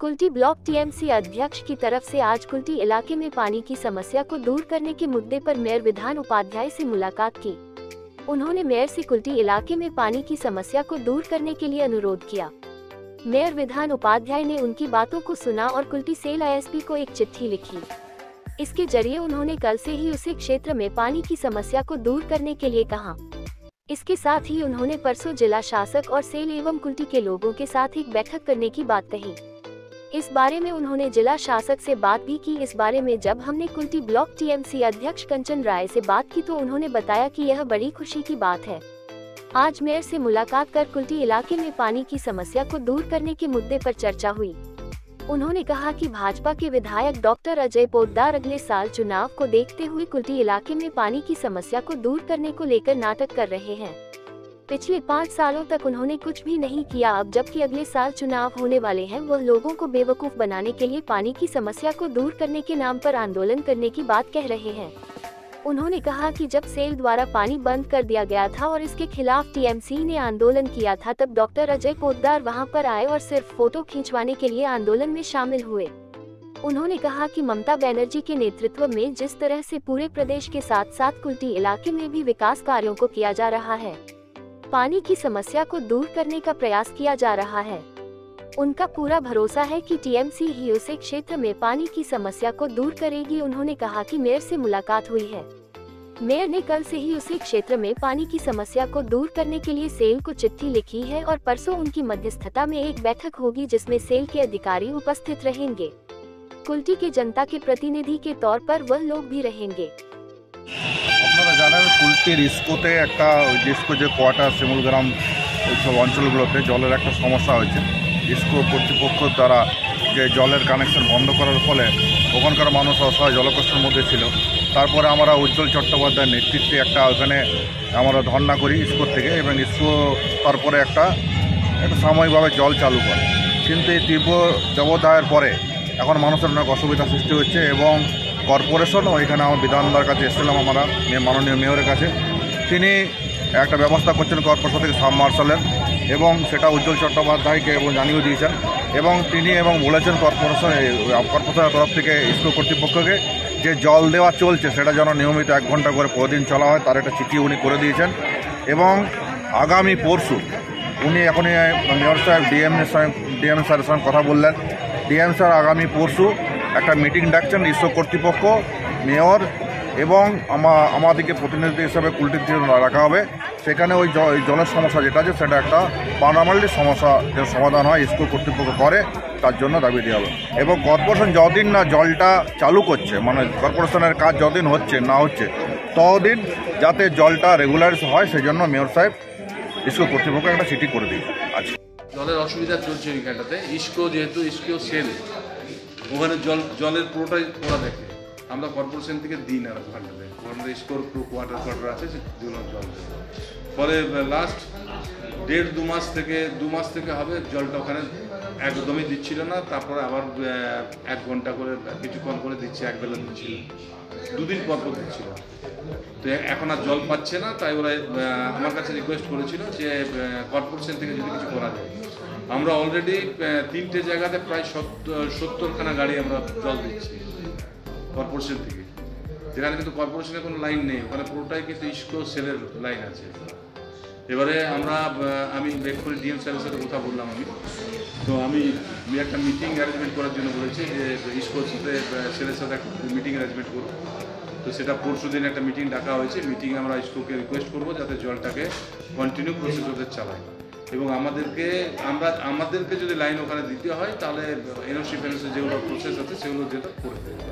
Kulti block TMC अध्यक्ष की तरफ से आज कुल्टी इलाके में पानी की समस्या को दूर करने के मुद्दे पर मेयर विधान उपाध्याय से मुलाकात की। उन्होंने मेयर से कुल्टी इलाके में पानी की समस्या को दूर करने के लिए अनुरोध किया। मेयर विधान उपाध्याय ने उनकी बातों को सुना और कुल्टी सेल आईएसपी को एक चिट्ठी लिखी। इसके जरिए उन्होंने कल से ही उसी क्षेत्र में पानी की समस्या को दूर करने के लिए कहा। इसके साथ ही उन्होंने परसों जिला शासक और सेल एवं कुल्टी के लोगों के साथ एक बैठक करने की बात कही। इस बारे में उन्होंने जिला शासक से बात भी की। इस बारे में जब हमने कुल्टी ब्लॉक टीएमसी अध्यक्ष कंचन राय से बात की तो उन्होंने बताया कि यह बड़ी खुशी की बात है। आज मेयर से मुलाकात कर कुल्टी इलाके में पानी की समस्या को दूर करने के मुद्दे पर चर्चा हुई। उन्होंने कहा कि भाजपा के विधायक डॉक्टर अजय पोद्दार अगले साल चुनाव को देखते हुए कुल्टी इलाके में पानी की समस्या को दूर करने को लेकर नाटक कर रहे हैं। पिछले 5 सालों तक उन्होंने कुछ भी नहीं किया। अब जबकि अगले साल चुनाव होने वाले हैं, वह लोगों को बेवकूफ बनाने के लिए पानी की समस्या को दूर करने के नाम पर आंदोलन करने की बात कह रहे हैं। उन्होंने कहा कि जब सेल द्वारा पानी बंद कर दिया गया था और इसके खिलाफ टीएमसी ने आंदोलन किया था, तब डॉक्टर अजय पोद्दार वहां पर आए और सिर्फ फोटो खिंचवाने के लिए आंदोलन में शामिल हुए। उन्होंने कहा कि ममता बनर्जी के नेतृत्व में जिस तरह से पूरे प्रदेश के साथ साथ कुल्टी इलाके में भी विकास कार्यों को किया जा रहा है, पानी की समस्या को दूर करने का प्रयास किया जा रहा है। उनका पूरा भरोसा है कि टीएमसी ही उस क्षेत्र में पानी की समस्या को दूर करेगी। उन्होंने कहा कि मेयर से मुलाकात हुई है। मेयर ने कल से ही उसी क्षेत्र में पानी की समस्या को दूर करने के लिए सेल को चिट्ठी लिखी है और परसों उनकी मध्यस्थता में एक बैठक होगी जिसमें सेल के अधिकारी उपस्थित रहेंगे। कुल्टी के जनता के प्रतिनिधि के तौर पर वह लोग भी रहेंगे। আপনারা জানেন কুল্টির ইস্কোতে একটা ইস্কো যে কোয়ার্টার শিমুলগ্রাম ওইসব অঞ্চলগুলোতে জলের একটা সমস্যা হয়েছে। ইস্কো কর্তৃপক্ষ দ্বারা যে জলের কানেকশন বন্ধ করার ফলে ওখানকার মানুষ অসহায় জলকষ্টের মধ্যে ছিল। তারপরে আমরা উজ্জ্বল চট্টোপাধ্যায়ের নেতৃত্বে একটা ওখানে আমরা ধর্ণা করি ইস্কোর থেকে, এবং ইস্কো তারপরে একটা সাময়িকভাবে জল চালু করে। কিন্তু এই তীব্র জবদাহের পরে এখন মানুষের অনেক অসুবিধা সৃষ্টি হচ্ছে এবং কর্পোরেশন ওইখানে আমার বিধানদার কাছে এসেছিলাম, আমরা মাননীয় মেয়রের কাছে। তিনি একটা ব্যবস্থা করছেন কর্পোরেশন থেকে সাবমার্শালের, এবং সেটা উজ্জ্বল চট্টোপাধ্যায়কে এবং জানিয়ে দিয়েছেন। এবং তিনি বলেছেন কর্পোরেশনের তরফ থেকে ইস্কো কর্তৃপক্ষকে যে জল দেওয়া চলছে সেটা যেন নিয়মিত 1 ঘন্টা করে প্রতিদিন চলা হয়, তার একটা চিঠি উনি করে দিয়েছেন। এবং আগামী পরশু উনি এখনই মেয়র সাহেব ডিএম স্যারের সঙ্গে কথা বললেন। ডিএম স্যার আগামী পরশু একটা মিটিং ডাকছেন ইস্কো কর্তৃপক্ষ, মেয়র এবং আমাদেরকে প্রতিনিধি হিসাবে কুল্টির জন্য রাখা হবে। সেখানে ওই জলের সমস্যা যেটা আছে সেটা একটা পার্মানেন্টলি সমস্যা যে সমাধান হয় ইস্কো কর্তৃপক্ষ করে, তার জন্য দাবি দেওয়া হবে। এবং কর্পোরেশন যতদিন না জলটা চালু করছে, মানে কর্পোরেশনের কাজ যতদিন হচ্ছে ততদিন যাতে জলটা রেগুলারাইজ হয়, সেই জন্য মেয়র সাহেব ইস্কো কর্তৃপক্ষ একটা চিঠি করে দিয়েছে। আচ্ছা, জলের অসুবিধা চলছে ওইখানটাতে। ইস্কো যেহেতু ইস্কো সেল, ওখানে জলের পুরোটাই ওরা দেখে, আমরা কর্পোরেশন থেকে দিই না ওখানটাতে। ওখানে স্টোর কোয়ার্টার আছে, সেগুলো জল দেয়। ফলে লাস্ট 1.5-2 মাস থেকে হবে জলটা ওখানে একদমই দিচ্ছিল না। তারপরে আবার 1 ঘন্টা করে কিছুক্ষণ করে দিচ্ছে, একবেলা দিচ্ছিল, 2 দিন পর দিচ্ছিল। তো এখন আর জল পাচ্ছে না, তাই ওরা আমার কাছে রিকোয়েস্ট করেছিল যে কর্পোরেশন থেকে যদি কিছু করা যায়। আমরা অলরেডি 3টে জায়গাতে প্রায় 70খানা গাড়ি আমরা জল দিচ্ছি কর্পোরেশন থেকে, যেখানে কিন্তু কর্পোরেশনের কোনো লাইন নেই, ওখানে পুরোটাই কিন্তু ইস্কো সেলের লাইন আছে। এবারে আমি এক্ষুনি ডিএম স্যারের সাথে কথা বললাম। আমি একটা মিটিং অ্যারেঞ্জমেন্ট করার জন্য বলেছি যে ইস্কোর সাথে সেলের সাথে একটা মিটিং অ্যারেঞ্জমেন্ট করবো। তো সেটা পরশু দিন একটা মিটিং ডাকা হয়েছে। মিটিংয়ে আমরা ইস্কোকে রিকোয়েস্ট করবো যাতে জলটাকে কন্টিনিউ প্রসেস ওদের চালায়, এবং আমাদেরকে যদি লাইন ওখানে দিতে হয় তাহলে এনওসি যেগুলো প্রসেস আছে সেগুলো যেটা করে দেবে।